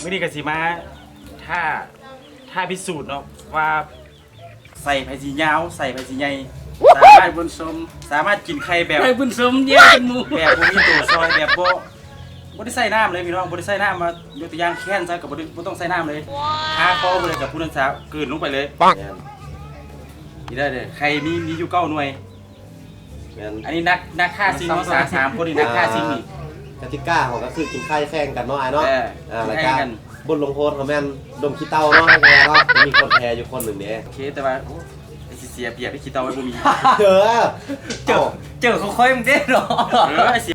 ไม่ได้กสิมาถ้าพิสูจน์เนาะว่าใส่ไผ่สียาวใส่ไผ่สีใหญ่สามารถบุญสมสามารถกินไข่แบบ ไข่บุญสมเยี่ยเป็นหมู แบบบ่มีตัวซอยแบบบ่ได้ใส่น้ำเลยพี่น้องบ่ได้ใส่น้ำมายกตัวอย่างแค้นซะกับบ่ต้องใส่น้ำเลยหาคอบ่เลยกับผู้นั้นสาวกลืนลงไปเลยนี่ได้เลยไข่มีอยู่9หน่วยอันนี้นักฆ่าซิงเนาะ3คนนี่นักฆ่าซิงนี่ กติกาของก็คือกินไข่แข่งกันเนาะไอ้เนาะแล้วก็บนลงโทษเขาแม่นดมขี้เต้าเนาะแพ้เนาะมีคนแพ้อยู่คนหนึ่งเนี่ย โอเคแต่ว่าไอ้เสียเปรียบไอ้ขี้เตาไว้บ่มี เจอเขาค่อยมึงได้หรอ เสีย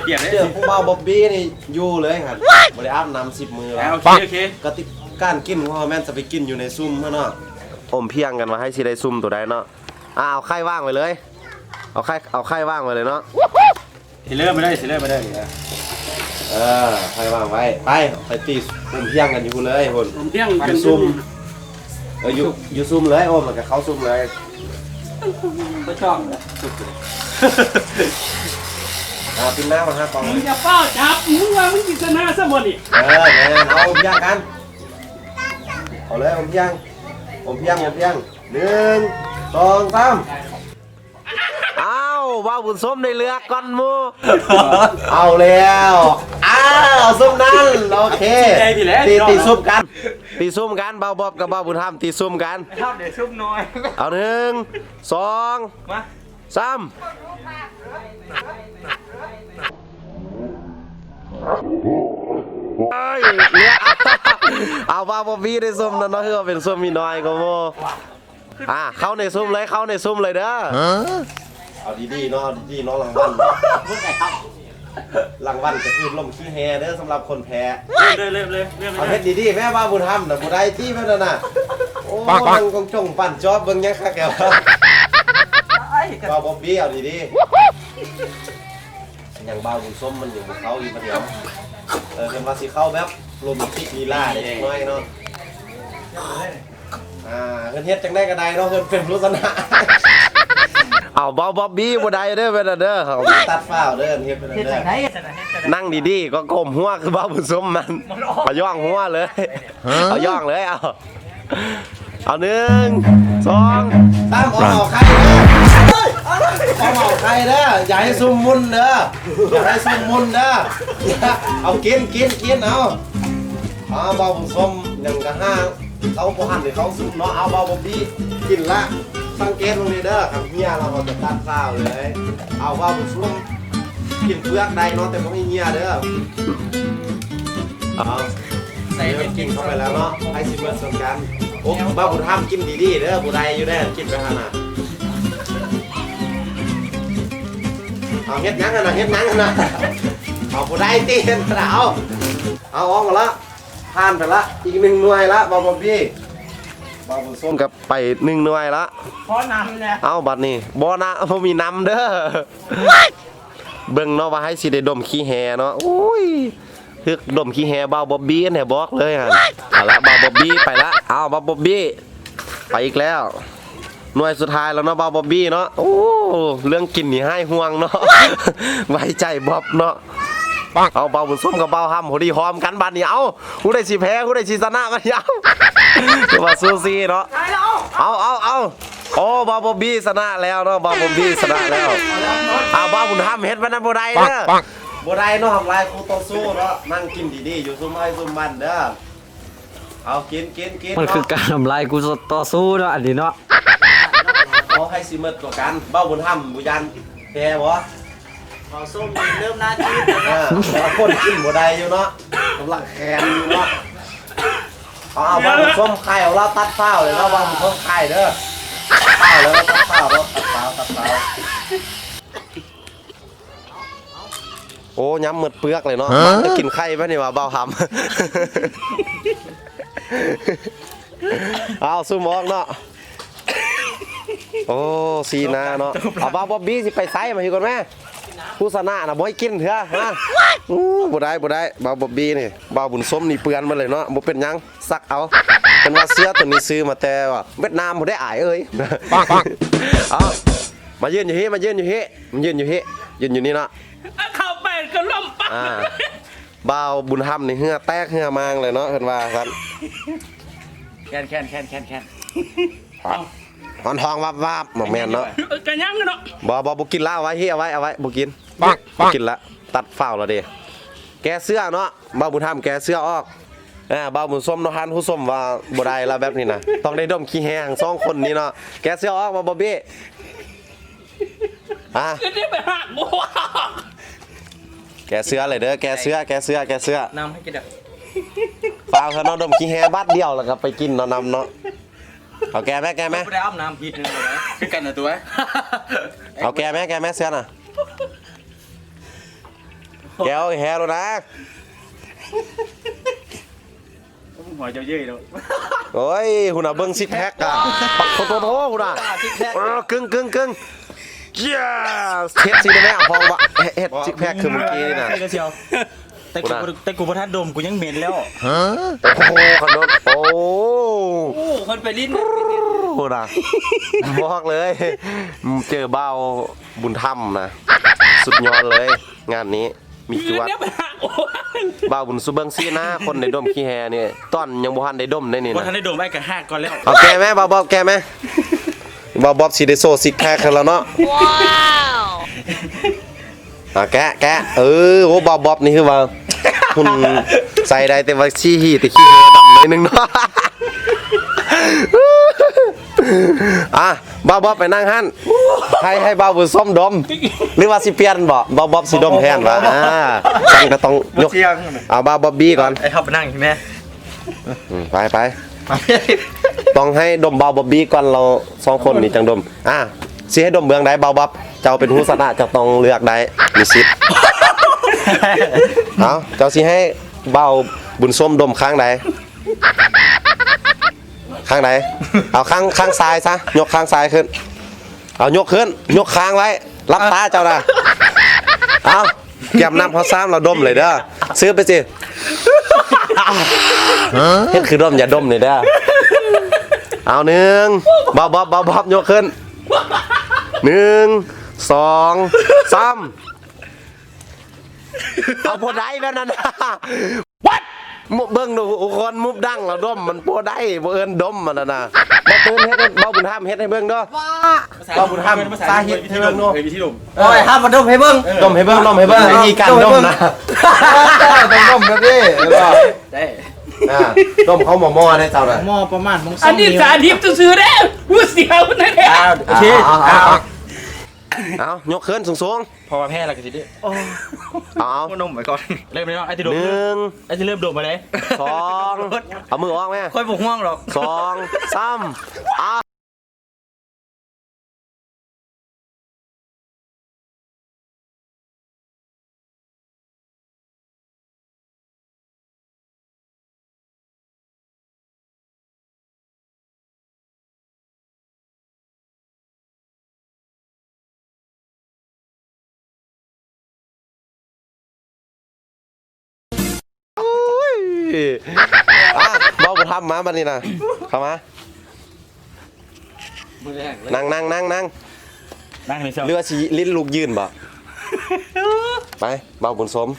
เปรียบเลย เจอผู้เมาบ๊อบบี้นี่อยู่เลยครับบริอาบน้ำ10 มือแล้ว โอเค กติกากินของเขาแม่นจะไปกินอยู่ในซุ่มเนาะอมเพียงกันมาให้สิได้ซุ่มตัวใดเนาะเอาไข่ว่างไว้เลยเอาไข่ว่างไว้เลยเนาะ สิเริ่มไม่ได้ไข่ว่างไว้ไปตีอมเพียงกันอยู่เลยคน ผมเที่ยง อยู่ซุ่มอยู่ซุ่มเลยโอ้มันกับเขาซุ่มเลย ก็ชอบเลย ปิ้งหน้ามา5 กล่อง มึงจะเฝ้าจับมึงว่ามึงกินชนะซะหมดนี่ แม่เอาอมเพียงกันเอาเลยอมเพียง1 2 3อ้าวว้าวบุญส้มในเรือก้อนมูเอาแล้วส้มนั้นโอเคตีซุ่มกันเบาบอบกับเบาบุญธรรมตีซุ่มกัน ชอบเดี๋ยวชุบน้อย เอา1 2 มา 3เนี่ยเอาเบาบอบบี้ได้ซุ่มนั่นเนาะคือว่าเป็นซุ่มมีน้อยก็โมเข้าในซุ่มเลยเด้อเอาดีๆเนาะรางวัลรางวัลก็คือลมขี้แฮเด้อสำหรับคนแพ้เริ่มเอาเฮ็ดดีๆแม่ว่าบุญธรรมน่ะบ่ได้ที่เพิ่นน่ะโอ้มันกงจงปั่นจอบเบิ่งยังคักแกวบ่อบบี้เอาดีๆอย่างบ่าวบุญส้มมันอยู่บ่เขาอยู่บ่เดียวเพิ่นว่าสิเข้าแบบโรแมนติกลีลาเด็กน้อยเนาะเพิ่นเฮ็ดจังได๋ก็ได้เนาะเพิ่นเป็นลักษณะเอาบ๊อบบี้บ่ได้เด้อเพิ่นเด้อเขาตัดฟ้าวเด้อเฮ็ดเพิ่นเด้อนั่งดีๆก็ก้มหัวคือบ่าวบุญส้มมันเอาย่องหัวเลยเอาย่องเลยเอา1 2 3เอาไข่เด้อเอาไข่เด้ออย่าให้ซุ่มมุนเด้อเอากินเอาบ่าวบุญส้ม1 กับ 5เขาบ่หั่นให้เขาซุ่มเนาะเอาบ่าวบี้กินละสังเกตตรงนี้เด้อครับเฮียเราจะตัดข้าวเลยเอาว่าบุญส้มกินเปลือกได้เนาะแต่ไม่เฮียเด้อเอาใส่เป็นกินเข้าไปแล้วเนาะให้สิเมื่อสมกันโอ้บ้าบุญธรรมกินดีๆเด้อบุได้อยู่ได้กินไปขนาดเอาเฮ็ดงั้นนะเอาบุได้ตีเห็นขนาดเอาออกมาละผ่านไปละอีก1 หน่วยละบ่าวบี้บ่าวบุญส้มกับไป1 หน่วยละพอนำเนี่ยเอาบัดนี้บ่นะบ่มีน้ำเด้อเบิ่งเนาะว่าให้สิได้ดมขี้แฮเนาะโอ้ยคือดมขี้แฮบ่าวบ๊อบบี้เนี่ยบอกเลยฮะเอาละบ่าวบ๊อบบี้ไปละเอาบ่าวบ๊อบบี้ไปอีกแล้วหน่วยสุดท้ายแล้วเนาะบ่าวบ๊อบบี้เนาะโอ้เรื่องกินนี่ให้ห่วงเนาะไว้ใจบ๊อบเนาะเอาเบาบุญส้มกับเบาห้ำพอดีหอมกันบัดนี้เอาผู้ใดสิแพ้ผู้ใดสิชนะกันยาวมาซูซี่เนาะเอาโอ้บาบบี้ชนะแล้วเนาะบาบบี้ชนะแล้วเอาบาบุญธรรมเฮ็ดมันนั่นบ่ได้เด้อบ่ได้เนาะทำลายคู่ต่อสู้เนาะนั่งกินดีๆอยู่ซุ่มไอ้ซุ่มมันเด้อเอากินมันคือการทำลายกูต่อสู้เนาะอันนี้เนาะเอาให้สิเมิดกว่ากันเบาบุญธรรมบุยันแพ้บ่ขอส้มเริ่มหน้าที่แล้วคนกินบ่ได้อยู่เนาะกำลังแข็งอยู่เนาะเอาบาบุญส้มไข่เอาเราตัดเฝ้าเลยเราบาบุญส้มไข่เด้อเฝ้าแล้วตัดเฝ้าแล้วตัดเฝ้าโอ้ย้ำหมดเปลือกเลยเนาะจะกินไข่ป่ะนี่วะเบาหำเอาซูมออกเนาะโอ้ซีนาเนาะเอาบาบ๊อบบี้สิไปไซมาอยู่ก่อนแม่ผู้ชนะนะบ่ให้กินเถอะฮะบ่ได้บาบ๊อบบี้นี่บาบุญส้มนี่เปื้อนมาเลยเนาะบ่เป็นยังซักเอาเป็นว่าเสื้อตัวนี้ซื้อมาแต่ว่าเวียดนามบ่ได้อายเอ้ยเอามายืนอยู่นี่เนาะเข้าไปก็ล้มปัก บ่าวบุญธรรมนี่เหือแตกเหือมางเลยเนาะเพิ่นว่ากัน แคนหอนทองวับวับบ่แม่นเนาะ กันยังเนาะ บ่กินละเอาไว้เฮียเอาไว้บ่กินบ่กินละตัดฝ้าวแล้วเด้แกเสื้อเนาะบ่าวบุญธรรมแกเสื้อออกบ่าวบุญส้มเนาะฮันผู้ส้มว่าบ่ได้ละแบบนี้นะต้องได้ดมขี้แห้งสองคนนี้เนาะแกเสื้อออกบ่บ่บี้คือนี่ไปหักบัว แกเสื้อเลยเด้อแกเสื้อน้ำให้กินเด้อ ฝ้าวเถอะเนาะดมขี้แห้งบัดเดียวแล้วก็ไปกินเนาะนำเนาะเอาแกไหม ไม่ได้อ้อมน้ำผิดนึงเลย คือกันนะตัว เอาแกไหมเสื้อน่ะแกเอาแฮร์แล้วนะ หัวเจ้าเย้ยแล้ว โอ้ยหุ่นอ่ะเบิ้งซิกแพคอะปักโตหุ่นอ่ะกึ่งเจี๊ยเฮ็ดสิได้ไหมอ่ะพองวะเฮ็ดซิกแพคคือเมื่อกี้นี่นะ เชียวแต่กูประทัดดมกูยังเหม็นแล้ว โอ้โหขนมโอ้ คนไปลิ้น หุ่นอ่ะบอกเลยเจอเบ้าบุญธรรมนะสุดยอดเลยงานนี้มีจวดบ่าวบุญสุเบิงซีนะคนในดมขี้แฮนี่ต้อนยังบ่ทันได้ดมได้นี่ บ่ นะ ทันได้โดมไอ้กันหักก่อนแล้ว เอาแกไหมบ่าวแกไหมบ่าวสิได้โซซิกแพคกันแล้วเนาะว้าวแกโอ้บ่าวนี่คือว่าหุ่นใส่ได้แต่ว่าขี้แต่ขี้แฮดำหน่อยนึงเนาะบ่าวไปนั่งหั่นให้บ่าวบุญส้มดมหรือว่าสิเปลี่ยนบ่บ่าวสิดมแทนวะฉันก็ต้องยกเอาบ่าวบี้ก่อน ไอ้ท็อปไปนั่งใช่ไหม ไปต้องให้ดมเบาบ๊อบบี้ก่อนเราสองคนนี่จังดมสิให้ดมเมืองใดเบาบ๊อบเจ้าเป็นผู้ชนะเจ้าต้องเลือกได้มีสิทธิ์เอาเจ้าสิให้เบาบุญส้มดมข้างใดเอาข้างซ้ายซะยกข้างซ้ายขึ้นเอายกขึ้นยกค้างไว้รับตาเจ้านะเอาแก้มน้ำเขาซ้ำเราดมเลยเด้อซื้อไปสิเฮ็ดคือดมอย่าดมเลยเด้อเอาหนึ่งบ๊อบยกขึ้น1 2 3เอาพอได้แบบนั้นวัดเบิ่งดูคนมุบดังแล้วดมมันพอได้บ่เอิ้นดมมันน่ะบ่ตื่นเฮ็ดบ่บุญธรรมเฮ็ดให้เบิ่งเด้อบ่บุญธรรมสาเหตุที่เบิ่งเนาะ วิธีดม โอ้ยห้ามมาดมให้เบิ้ง ดมให้เบิ่งวิธีการดมนะต้องดมกันดิได้ดมเขาหม้อได้เจ้าน่ะ หม้อประมาณมง อันนี้สาธิตซื้อได้ผู้เสียวนั่นเอง โอเค เอายกขึ้นสูง พอมาแพ้แล้วก็สิได้ ๆเอา นมไปก่อน เริ่มเลยเนาะไอ้ที่ดม 1 ไอ้ที่เริ่มดมมาเลย 2เอามือออกไหม ค่อยบุกห่วงหรอก 2 3เอาเบาบุญธรรมมาบัดนี้นะเข้ามา มือแรกเลย นั่ง นั่งเลยเชียว เรือสีลิ้นลูกยืนบ่ไปเบาบุญสม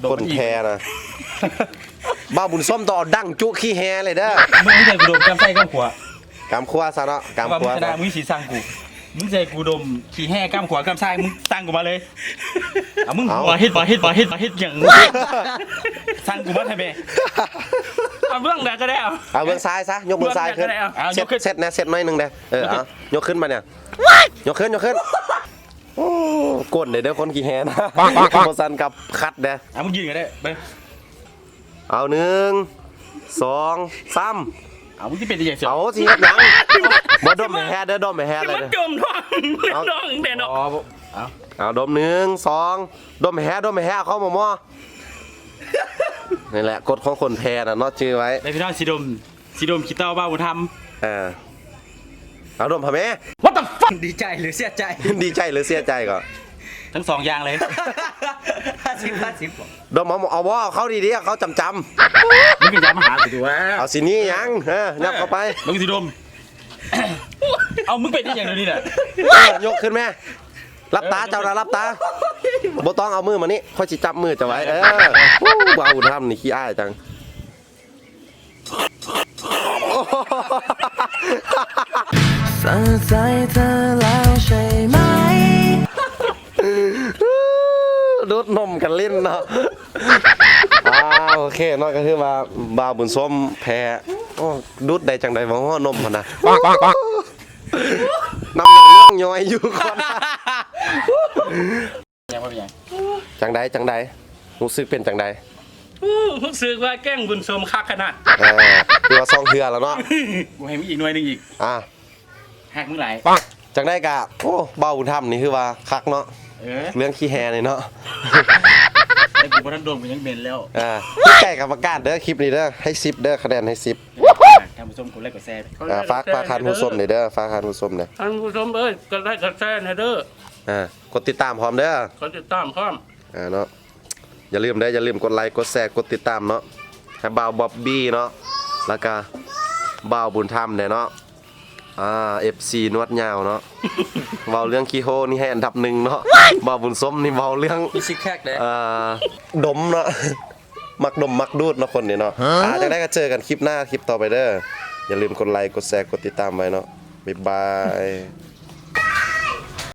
คนแพ้นะเบาบุญสมต่อดังจุขี้แฮเลยเด้อ มึงไม่ใช่กูดมกำไส้กำขวาก ำครัวซะเนาะกำ ว่า ครั มึ ว งชนะมึงสีสั่งกูมึงใช่กูดมขี้แห่กำขวากำไส้มึงสั่งกูมาเลยเอามึงหัวเฮ็ดอย่างสั่งกูมาทำไมเอาเบื้องแรกก็ได้เอา เอาเบื้องซ้ายซะยกมือซ้ายขึ้น เอายกขึ้น เสร็จนะเสร็จหน่อยหนึงเด้อเอายกขึ้นมาเนี่ยยกขึ้นโอ้ก้นเด้อคนขี้แฮนะโมซันกับคัดเด้อ เอามึงยืนกันได้ไป เอา1 2 3เอามึงที่เป็นตัวใหญ่เสียว เอาสิเฮ็ดหยังบ่ดมให้แฮเด้อดมให้แฮเลย มัน เด้อ จมท้องท้องเด่นออก เอาดม1 2ดมให้แฮเขาหม้อนี่แหละกฎของคนแพ้น่ะเนาะชื่อไว้ ได้พี่น้องสีดมขี้เต้าบ้าบุญธรรม เอาดมพ่อแม่ What the fuck ดีใจหรือเสียใจ ดีใจหรือเสียใจก่อน ทั้งสองอย่างเลย ดมเอาว่าเขาดีๆเขาจำ มึงก็ย้ำมาหากูดูว่า เอาสินี้ยังนับเข้าไป มึงสีดมเอามึงเป็นได้อย่างเดียวนี่แหละ ยกขึ้นแม่รับตาเจ้านะรับตา บ่ต้องเอามือมานี่ค่อยสิจับมือจะไว้ว้าวทำนี่ขี้อ้ายจังสนใจเธอแล้วใช่ไหมดูดนมกันลิ้นเนาะโอเคเนาะก็คือว่าบ่าวบุญส้มแพ้ดูดได้จังใดบ่ฮ้อนมมันน่ะน้ำอย่างเรื่องย้อยอยู่ก่อน ยังบ่เป็นหยัง จังใดรู้สึกเป็นจังใด รู้สึกว่าแกล้งบุญสมคักขนาด คือว่าซองเทือแล้วเนาะ กูให้มีอีกหน่วยหนึงอีก หักมึงหลาย จังได้กะโอ้เบาบุญธรรมนี่คือว่าคักเนาะเรื่องขี้แฮนี่เนาะ แต่กูบ่ทันโดนกูยังเหม็นแล้ว พี่ไก่กรรมการเด้อคลิปนี้เด้อให้10เด้อคะแนนให้10ท่านผู้ชมกดไลค์กดแชร์ ฝากคันผู้ชมนี่เด้อฝากคันผู้ชมเนี่ย ท่านผู้ชมเอ้ยกดไลค์กดแชร์นะเด้อก ดติดตามพร้อมเด้อก ดติดตามพร้อม เนาะอย่าลืมเด้ออย่าลืมกดไลค์กดแชร์กดติดตามเนาะให้บ่าวบ๊อบบี้เนาะแล้วก็บ่าวบุญธรรมเนี่ยเนาะFC นวดยาวเนาะ เว้าเรื่องขี้โฮนี่ให้อันดับหนึ่งเนาะบ่าวบุญส้มนี่เว้าเรื่อง มีซิกแพคเด้ ดมเนาะ มักดมมักดูดเนาะคนนี่เนาะจะได้ก็เจอกันคลิปหน้าคลิปต่อไปเด้ออย่าลืมกดไลค์กดแชร์กดติดตามไว้เนาะบ๊ายบาย